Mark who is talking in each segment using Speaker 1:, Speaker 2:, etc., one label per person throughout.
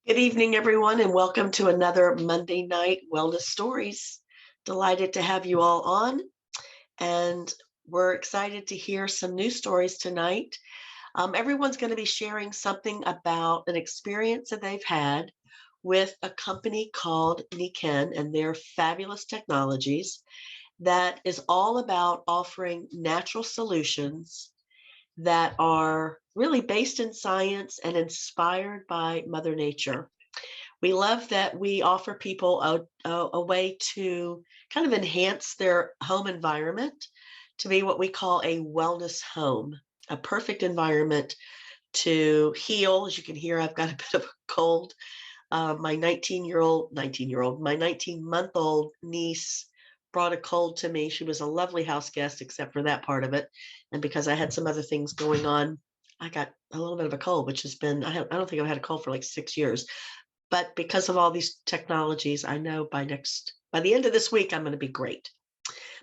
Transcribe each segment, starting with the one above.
Speaker 1: Good evening, everyone, and welcome to another Monday Night Wellness Stories. Delighted to have you all on, and we're excited to hear some new stories tonight. Everyone's going to be sharing something about an experience that they've had with a company called Nikken and their fabulous technologies that is all about offering natural solutions that are really based in science and inspired by Mother Nature. We love that we offer people a way to kind of enhance their home environment to be what we call a wellness home, a perfect environment to heal. As you can hear, I've got a bit of a cold. My 19-month-old niece brought a cold to me. She was a lovely house guest, except for that part of it. And because I had some other things going on, I got a little bit of a cold, which has been, I don't think I've had a cold for like 6 years. But because of all these technologies, I know by the end of this week, I'm going to be great.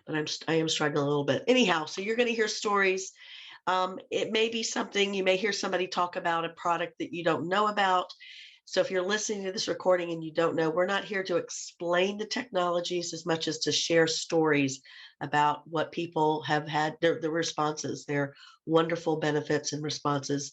Speaker 1: But I am struggling a little bit. Anyhow, so you're going to hear stories. It may be something you may hear somebody talk about a product that you don't know about. So if you're listening to this recording and you don't know, we're not here to explain the technologies as much as to share stories about what people have had, their responses, their wonderful benefits and responses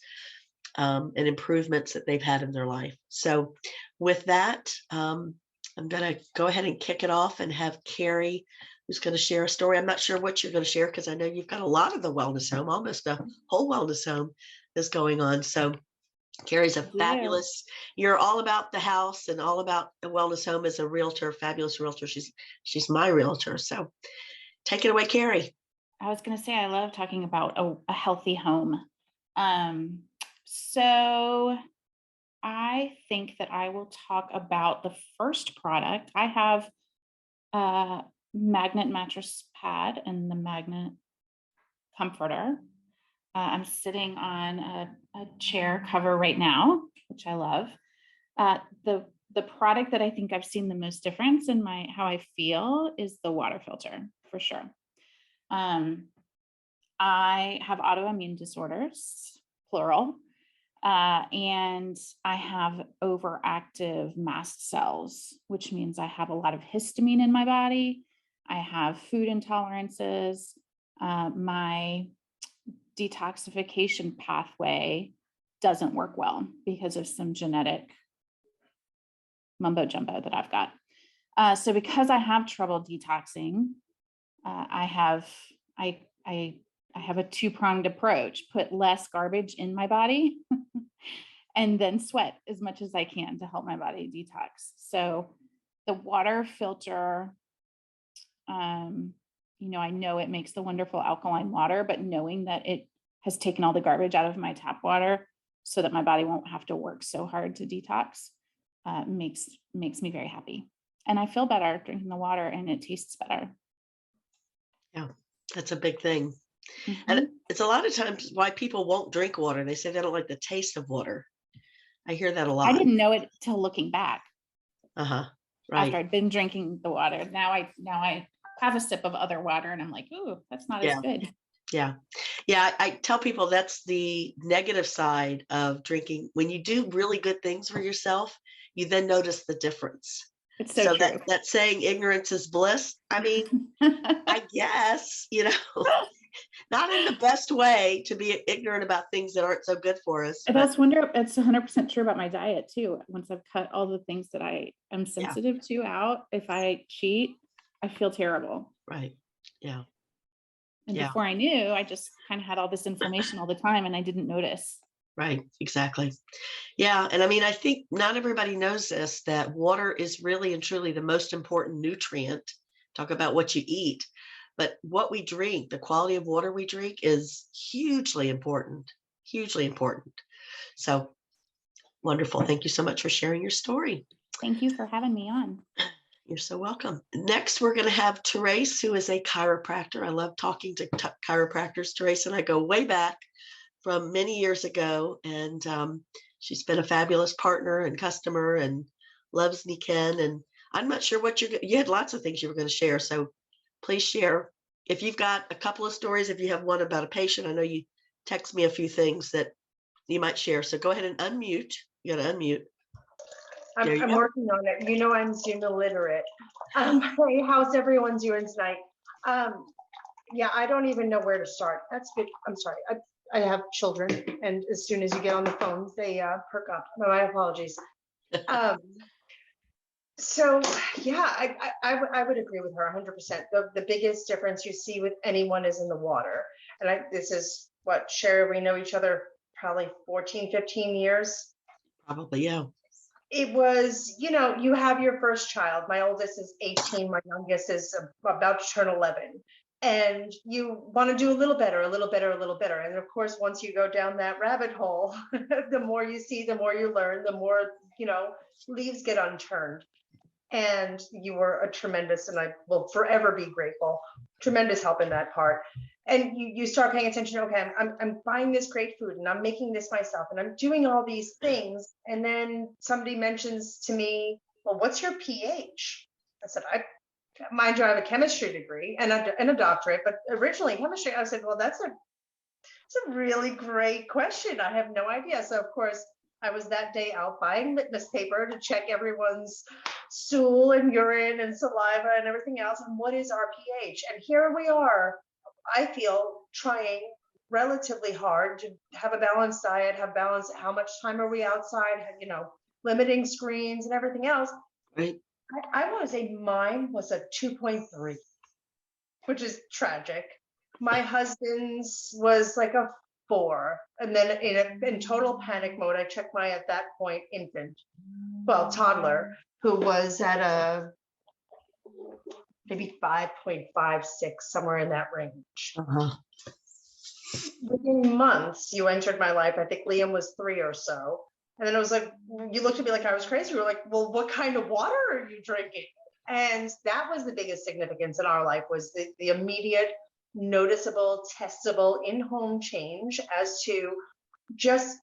Speaker 1: and improvements that they've had in their life. So with that, I'm going to go ahead and kick it off and have Carrie, who's going to share a story. I'm not sure what you're going to share because I know you've got a lot of the wellness home, almost a whole wellness home is going on. So Carrie's a
Speaker 2: Do.
Speaker 1: fabulous, you're all about the house and all about the wellness home as a realtor, fabulous realtor. She's my realtor. So take it away, Carrie.
Speaker 2: I was going to say, I love talking about a healthy home. Um, so I think that I will talk about the first product. I have a magnet mattress pad and the magnet comforter. I'm sitting on a chair cover right now, which I love. The product that I think I've seen the most difference in my how I feel is the water filter for sure. Um, I have autoimmune disorders, plural, and I have overactive mast cells, which means I have a lot of histamine in my body. I have food intolerances. My detoxification pathway doesn't work well because of some genetic mumbo jumbo that I've got. So because I have trouble detoxing, I have I I I have a two-pronged approach, put less garbage in my body and then sweat as much as I can to help my body detox. So the water filter, um, I know it makes the wonderful alkaline water, but knowing that it has taken all the garbage out of my tap water so that my body won't have to work so hard to detox makes me very happy. And I feel better drinking the water and it tastes better.
Speaker 1: Yeah, that's a big thing. And
Speaker 2: Mhm.
Speaker 1: it's a lot of times why people won't drink water. They say they don't like the taste of water. I hear that a
Speaker 2: I
Speaker 1: lot.
Speaker 2: didn't know it till looking back
Speaker 1: Uh-huh.
Speaker 2: after
Speaker 1: Right.
Speaker 2: I'd been drinking the water. Now I have a sip of other water and I'm like, ooh, that's not as
Speaker 1: Yeah.
Speaker 2: good.
Speaker 1: Yeah. Yeah. I tell people that's the negative side of drinking. When you do really good things for yourself, you then notice the difference.
Speaker 2: It's so
Speaker 1: So that
Speaker 2: true.
Speaker 1: that saying ignorance is bliss. I mean, I guess, not in the best way to be ignorant about things that aren't so good for us, but
Speaker 2: It's 100% true about my diet too. Once I've cut all the things that I am
Speaker 1: yeah,
Speaker 2: sensitive to out, if I cheat, I feel terrible.
Speaker 1: right. Yeah.
Speaker 2: And
Speaker 1: Yeah.
Speaker 2: before I knew, I just kind of had all this inflammation all the time and I didn't notice.
Speaker 1: Right. Exactly. Yeah, and I mean, I think not everybody knows this, that water is really and truly the most important nutrient. Talk about what you eat, but what we drink, the quality of water we drink is hugely important, hugely important. So wonderful. Thank you so much for sharing your story.
Speaker 2: Thank you for having me on.
Speaker 1: You're so welcome. Next, we're going to have Therese, who is a chiropractor. I love talking to chiropractors. Therese and I go way back from many years ago, and she's been a fabulous partner and customer and loves Nikken. And I'm not sure what you had lots of things you were going to share, so please share. If you've got a couple of stories, if you have one about a patient, I know you text me a few things that you might share. So go ahead and unmute. You got to unmute. There you
Speaker 3: I'm
Speaker 1: go.
Speaker 3: working on it. You know, I'm Zoom illiterate. Hey, how's everyone doing tonight? Um, yeah, I don't even know where to start. That's good. I'm sorry. I have children, and as soon as you get on the phone, they perk up. My apologies. Um, so yeah, I would agree with her 100%. The biggest difference you see with anyone is in the water. And this is what, Sherry, we know each other probably 14, 15 years.
Speaker 1: Probably, yeah.
Speaker 3: It was, you have your first child. My oldest is 18. My youngest is about to turn 11. And you want to do a little better, a little better, a little better. And of course, once you go down that rabbit hole, the more you see, the more you learn, the more, leaves get unturned. And you were a tremendous, and I will forever be grateful, tremendous help in that part. And you start paying attention. Okay, I'm buying this great food, and I'm making this myself, and I'm doing all these things. And then somebody mentions to me, well, what's your pH? I said, mind you, I have a chemistry degree and a doctorate, but originally chemistry. I said, well, it's a really great question. I have no idea. So of course, I was that day out buying litmus paper to check everyone's stool and urine and saliva and everything else. And what is our pH? And here we are, I feel, trying relatively hard to have a balanced diet, have balance. How much time are we outside? Limiting screens and everything else.
Speaker 1: Right.
Speaker 3: I want to say mine was a 2.3, which is tragic. My husband's was like a 4. And then in total panic mode, I checked my, at that point, toddler, who was at a maybe 5.56, somewhere in that range.
Speaker 1: Uh-huh.
Speaker 3: Within months, you entered my life. I think Liam was 3 or so. And then it was like, you looked at me like I was crazy. You were like, well, what kind of water are you drinking? And that was the biggest significance in our life, was the immediate, noticeable, testable in-home change as to just,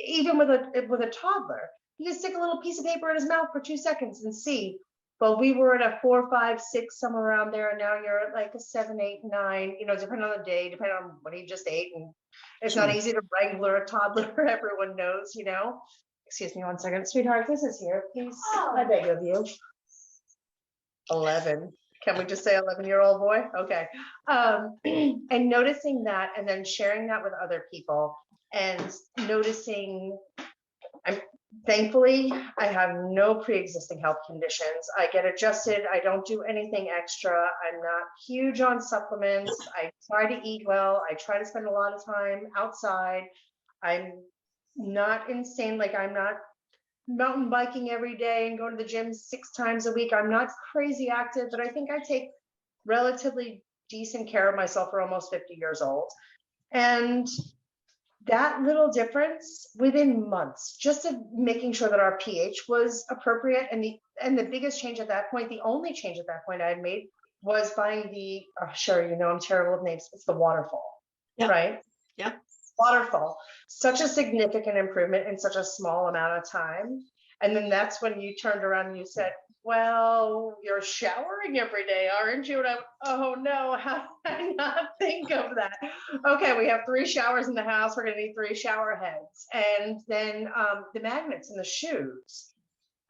Speaker 3: even with a toddler, you can stick a little piece of paper in his mouth for 2 seconds and see. Well, we were at a 4, 5, 6, somewhere around there, and now you're at like a 7, 8, 9. Depending on the day, depending on what he just ate, and it's
Speaker 1: Sure.
Speaker 3: not easy to wrangle a toddler. Everyone knows. Excuse me 1 second, sweetheart. This is here, please. I beg of you. 11. Can we just say 11-year-old boy? Okay. And noticing that, and then sharing that with other people, and noticing, thankfully, I have no pre-existing health conditions. I get adjusted. I don't do anything extra. I'm not huge on supplements. I try to eat well. I try to spend a lot of time outside. I'm not insane. Like, I'm not mountain biking every day and going to the gym 6 times a week. I'm not crazy active, but I think I take relatively decent care of myself for almost 50 years old. And that little difference within months, just of making sure that our pH was appropriate. And the biggest change at that point, the only change at that point I had made, was buying I'm terrible with names. It's the waterfall,
Speaker 1: Yeah.
Speaker 3: right?
Speaker 1: Yeah.
Speaker 3: Waterfall. Such a significant improvement in such a small amount of time. And then that's when you turned around and you said, well, you're showering every day, aren't you? And I, oh no, how did I not think of that? Okay, we have 3 showers in the house. We're going to need 3 shower heads. And then the magnets in the shoes.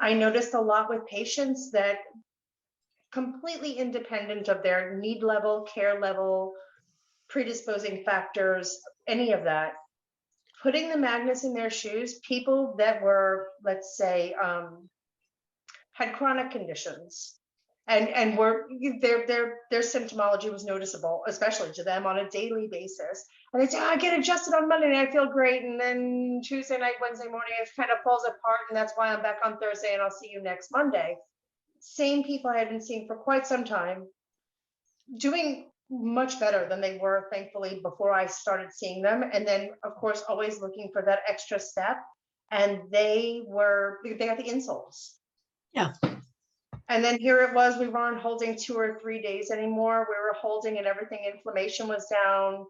Speaker 3: I noticed a lot with patients that, completely independent of their need level, care level, predisposing factors, any of that, putting the magnets in their shoes, people that were, let's say, had chronic conditions, and were their symptomology was noticeable, especially to them, on a daily basis. And they say, I get adjusted on Monday and I feel great, and then Tuesday night, Wednesday morning, it kind of falls apart, and that's why I'm back on Thursday and I'll see you next Monday. Same people I had been seeing for quite some time, doing much better than they were, thankfully, before I started seeing them. And then, of course, always looking for that extra step. And they got the insoles.
Speaker 1: Yeah.
Speaker 3: And then here it was, we weren't holding 2 or 3 days anymore. We were holding, and everything, inflammation was down.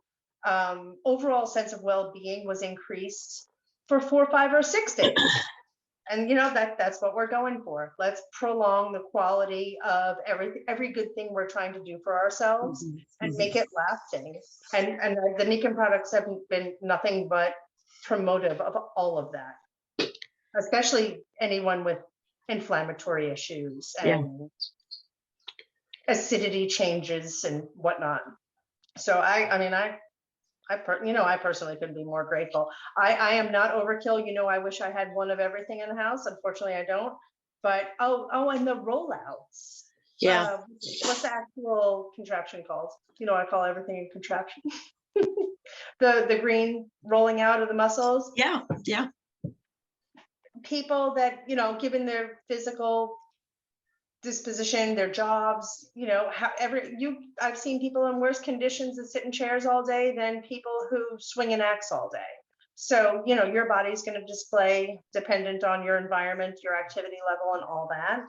Speaker 3: Overall sense of well-being was increased for 4, 5, or 6 days. And that's what we're going for. Let's prolong the quality of every good thing we're trying to do for ourselves, and make it lasting. And the Nikken products have been nothing but promotive of all of that, especially anyone with inflammatory issues
Speaker 1: Yeah.
Speaker 3: and acidity changes and whatnot. So I personally couldn't be more grateful. I am not overkill. I wish I had one of everything in the house. Unfortunately, I don't. But and the rollouts.
Speaker 1: Yeah.
Speaker 3: What's the actual contraption called? I call everything a contraption. The green rolling out of the muscles.
Speaker 1: Yeah. Yeah.
Speaker 3: People that, given their physical disposition, their jobs, I've seen people in worse conditions that sit in chairs all day than people who swing an axe all day. So, your body's going to display dependent on your environment, your activity level, and all that.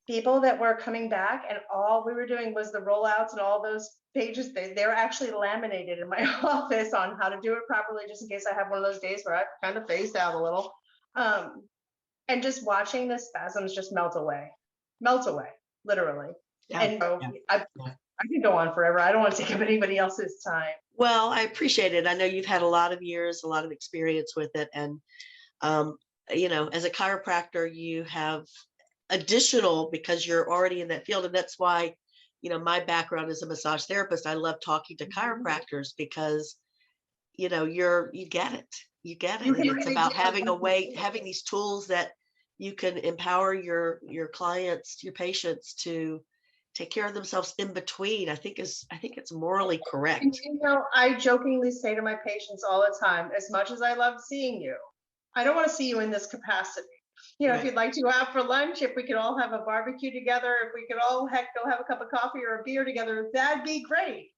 Speaker 3: People that were coming back and all we were doing was the rollouts and all those pages, they're actually laminated in my office on how to do it properly, just in case I have one of those days where I kind of phased out a little. And just watching the spasms just melt away, literally.
Speaker 1: Yeah.
Speaker 3: And
Speaker 1: Yeah.
Speaker 3: I can go on forever. I don't want to take up anybody else's time.
Speaker 1: Well, I appreciate it. I know you've had a lot of years, a lot of experience with it. And, as a chiropractor, you have additional, because you're already in that field. And that's why, my background as a massage therapist, I love talking to chiropractors because, you get it. You get it.
Speaker 3: You
Speaker 1: And
Speaker 3: can
Speaker 1: it's
Speaker 3: really
Speaker 1: about
Speaker 3: do
Speaker 1: having a way,
Speaker 3: it.
Speaker 1: having these tools that you can empower your clients, your patients to take care of themselves in between. I think it's morally correct.
Speaker 3: And I jokingly say to my patients all the time, as much as I love seeing you, I don't want to see you in this capacity.
Speaker 1: Right.
Speaker 3: If you'd like to go out for lunch, if we could all have a barbecue together, if we could all go have a cup of coffee or a beer together, that'd be great.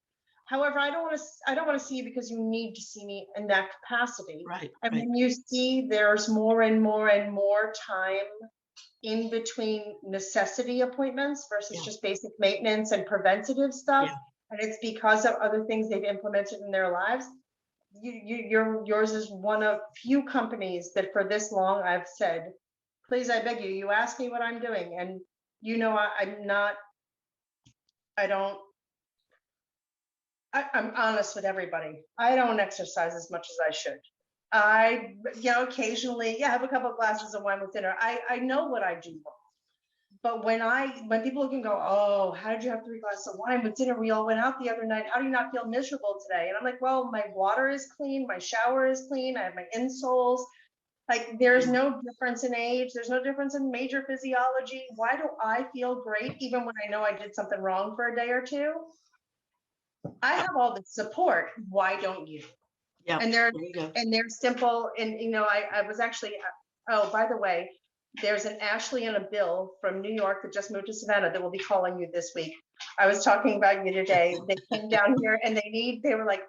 Speaker 3: However, I don't want to see you because you need to see me in that capacity.
Speaker 1: Right.
Speaker 3: And
Speaker 1: Right.
Speaker 3: when you see there's more and more and more time in between necessity appointments versus just basic maintenance and preventative stuff, and it's because of other things they've implemented in their lives, yours is one of few companies that for this long I've said, please, I beg you, you ask me what I'm doing, and I'm honest with everybody. I don't exercise as much as I should. I, occasionally, have a couple of glasses of wine with dinner. I know what I do wrong. But when people look and go, oh, how did you have 3 glasses of wine with dinner? We all went out the other night. How do you not feel miserable today? And I'm like, well, my water is clean. My shower is clean. I have my insoles. Like, there's no difference in age. There's no difference in major physiology. Why do I feel great even when I know I did something wrong for a day or two? I have all the support. Why don't you?
Speaker 1: Yeah.
Speaker 3: And they're simple. And I was actually, oh, by the way, there's an Ashley and a Bill from New York that just moved to Savannah that will be calling you this week. I was talking about you today. They came down here and they were like,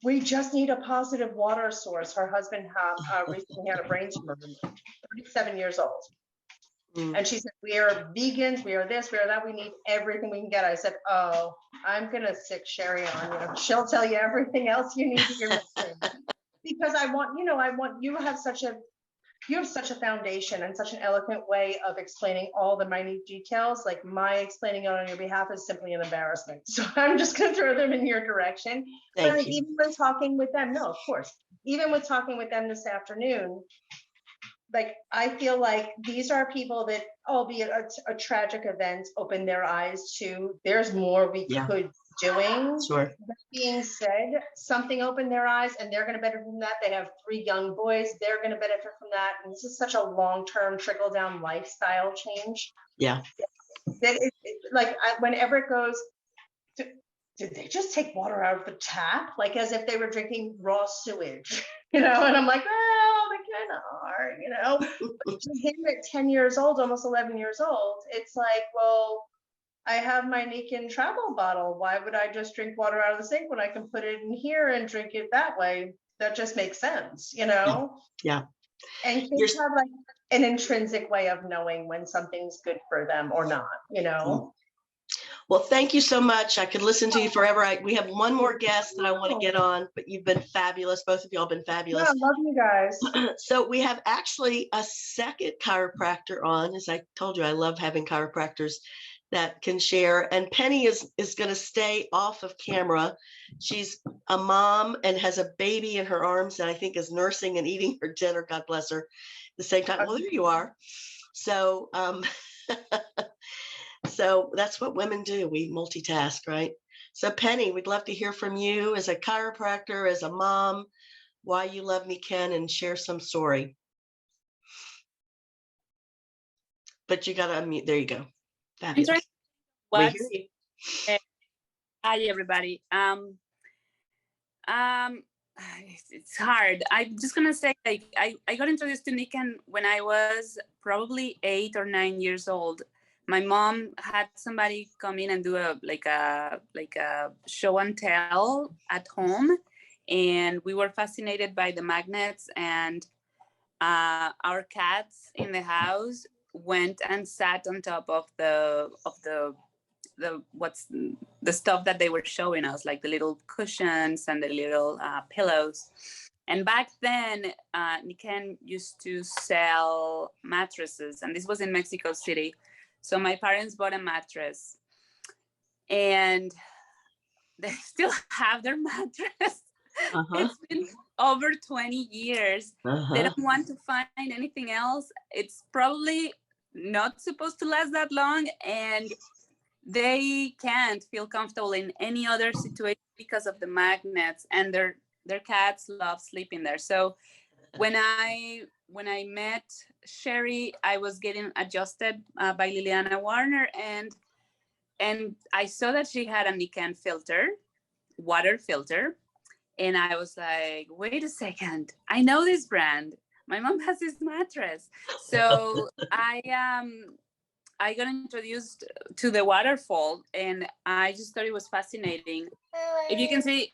Speaker 3: we just need a positive water source. Her husband recently had a brain tumor, 37 years old. And she said, we are vegans, we are this, we are that, we need everything we can get. I said, oh, I'm going to sick Sherry on you. She'll tell you everything else you need to hear. Because I want you have such a foundation and such an eloquent way of explaining all the minute details. Like, my explaining it on your behalf is simply an embarrassment. So I'm just going to throw them in your direction. But even with talking with them, no, of course, even with talking with them this afternoon, like, I feel like these are people that, albeit a tragic event, opened their eyes to there's more we could doing.
Speaker 1: Sure.
Speaker 3: That being said, something opened their eyes, and they're going to benefit from that. They have 3 young boys. They're going to benefit from that. And this is such a long-term trickle-down lifestyle change.
Speaker 1: Yeah.
Speaker 3: That whenever it goes, did they just take water out of the tap? Like, as if they were drinking raw sewage, and I'm like, well, they kind of are, But to him at 10 years old, almost 11 years old, it's like, well, I have my Nikken travel bottle. Why would I just drink water out of the sink when I can put it in here and drink it that way? That just makes sense,
Speaker 1: Yeah.
Speaker 3: And kids have like an intrinsic way of knowing when something's good for them or not,
Speaker 1: Well, thank you so much. I could listen to you forever. We have one more guest that I want to get on, but you've been fabulous. Both of y'all been fabulous.
Speaker 3: Yeah, I love you guys.
Speaker 1: So we have actually a second chiropractor on. As I told you, I love having chiropractors that can share. And Penny is going to stay off of camera. She's a mom and has a baby in her arms, and I think is nursing and eating her dinner. God bless her. At the same time, well, there you are. So, so that's what women do. We multitask, right? So, Penny, we'd love to hear from you as a chiropractor, as a mom, why you love Nikken, and share some story. But you got to unmute. There you go.
Speaker 4: I'm trying
Speaker 1: Fabulous. We
Speaker 4: what
Speaker 1: hear you.
Speaker 4: hi everybody. Um it's hard. I'm just gonna say like I got introduced to Nikken when I was probably 8 or 9 years old. My mom had somebody come in and do a show and tell at home, and we were fascinated by the magnets, and our cats in the house went and sat on top of the what's the stuff that they were showing us, like the little cushions and the little pillows. And back then, Nikken used to sell mattresses, and this was in Mexico City. So my parents bought a mattress, and they still have their mattress.
Speaker 1: Uh-huh.
Speaker 4: It's been over 20 years. They
Speaker 1: Uh-huh.
Speaker 4: don't want to find anything else. It's probably not supposed to last that long, and they can't feel comfortable in any other situation because of the magnets, and their cats love sleeping there. So when I met Sherry, I was getting adjusted by Liliana Warner, and I saw that she had a Nikken filter, water filter, and I was like, wait a second, I know this brand. My mom has this mattress. So I got introduced to the waterfall, and I just thought it was fascinating. If you can see,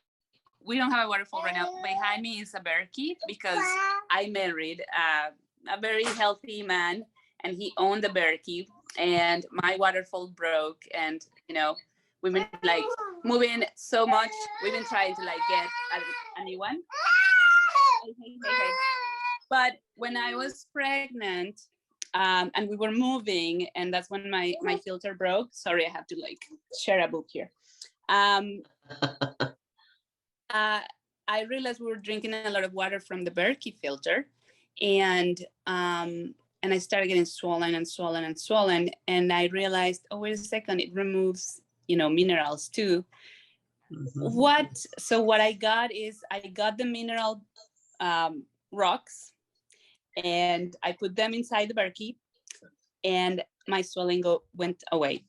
Speaker 4: we don't have a waterfall right now. Behind me is a berkey because I married a very healthy man, and he owned a berkey, and my waterfall broke, and we've been like moving so much. We've been trying to like get a new one. Hey. But when I was pregnant, and we were moving, and that's when my filter broke. Sorry, I have to like share a book here. I realized we were drinking a lot of water from the Berkey filter, and I started getting swollen, and I realized, oh, wait a second, it removes minerals too.
Speaker 1: Mm-hmm.
Speaker 4: So what I got the mineral rocks, and I put them inside the Berkey, and my swelling went away.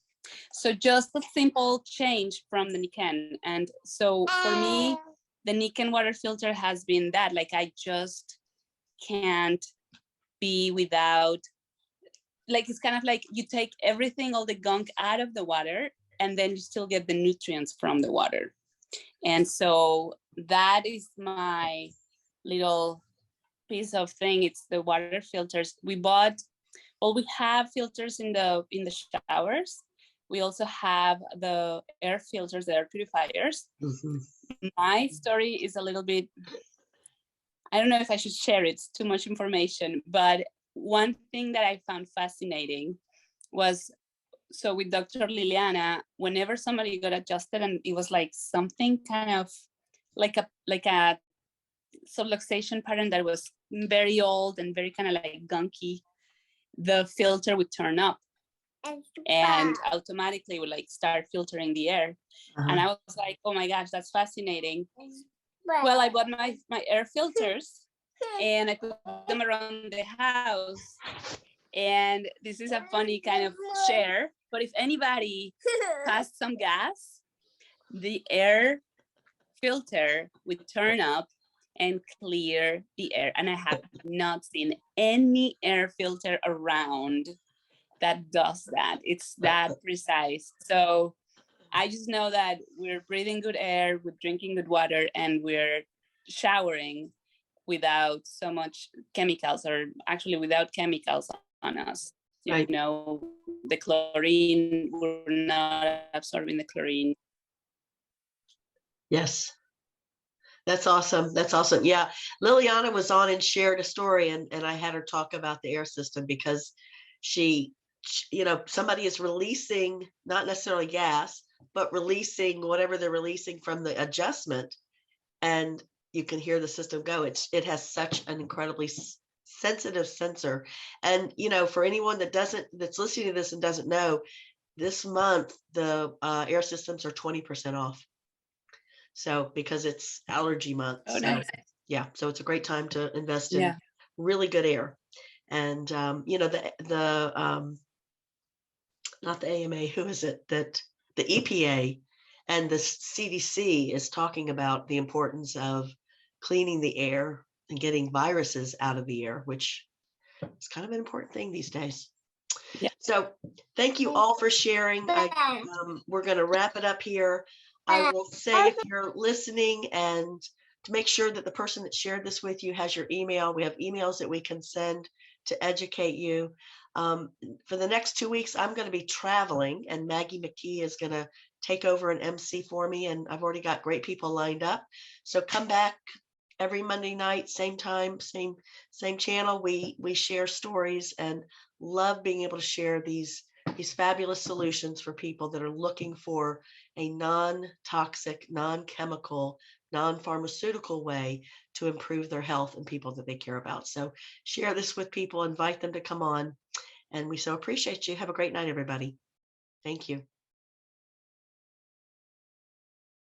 Speaker 4: So just a simple change from the Nikken. And so for me, the Nikken water filter has been that, like, I just can't be without, like, it's kind of like you take everything, all the gunk out of the water, and then you still get the nutrients from the water. And so that is my little piece of thing. It's the water filters. We have filters in the showers. We also have the air filters, the air purifiers. Mm-hmm. My story is a little bit, I don't know if I should share it, it's too much information, but one thing that I found fascinating was, so with Dr. Liliana, whenever somebody got adjusted and it was like something kind of like a subluxation pattern that was very old and very kind of like gunky, the filter would turn up and automatically would like start filtering the air. Uh-huh. And I was like, oh my gosh, that's fascinating. Well, I bought my air filters and I put them around the house. And this is a funny kind of share, but if anybody has some gas, the air filter would turn up and clear the air. And I have not seen any air filter around that does that. It's that precise. So I just know that we're breathing good air, we're drinking good water, and we're showering without so much chemicals, or actually without chemicals on us. Right. The chlorine, we're not absorbing the chlorine.
Speaker 1: Yes. That's awesome. That's awesome. Yeah. Liliana was on and shared a story, and I had her talk about the air system because she, somebody is releasing, not necessarily gas, but releasing whatever they're releasing from the adjustment, and you can hear the system go. It has such an incredibly sensitive sensor. And, for anyone that's listening to this and doesn't know, this month, the air systems are 20% off. So, because it's allergy month.
Speaker 4: Oh,
Speaker 1: So,
Speaker 4: nice.
Speaker 1: yeah, so it's a great time to invest in
Speaker 4: Yeah.
Speaker 1: really good air. And, not the AMA, who is it that the EPA and the CDC is talking about the importance of cleaning the air and getting viruses out of the air, which is kind of an important thing these days.
Speaker 4: Yeah.
Speaker 1: So thank you all for sharing. We're going to wrap it up here. I will say, if you're listening, and to make sure that the person that shared this with you has your email, we have emails that we can send to educate you. For the next 2 weeks, I'm going to be traveling, and Maggie McKee is going to take over an MC for me, and I've already got great people lined up. So come back every Monday night, same time, same channel. We share stories, and love being able to share these fabulous solutions for people that are looking for a non-toxic, non-chemical, non-pharmaceutical way to improve their health and people that they care about. So share this with people, invite them to come on, and we so appreciate you. Have a great night, everybody. Thank you.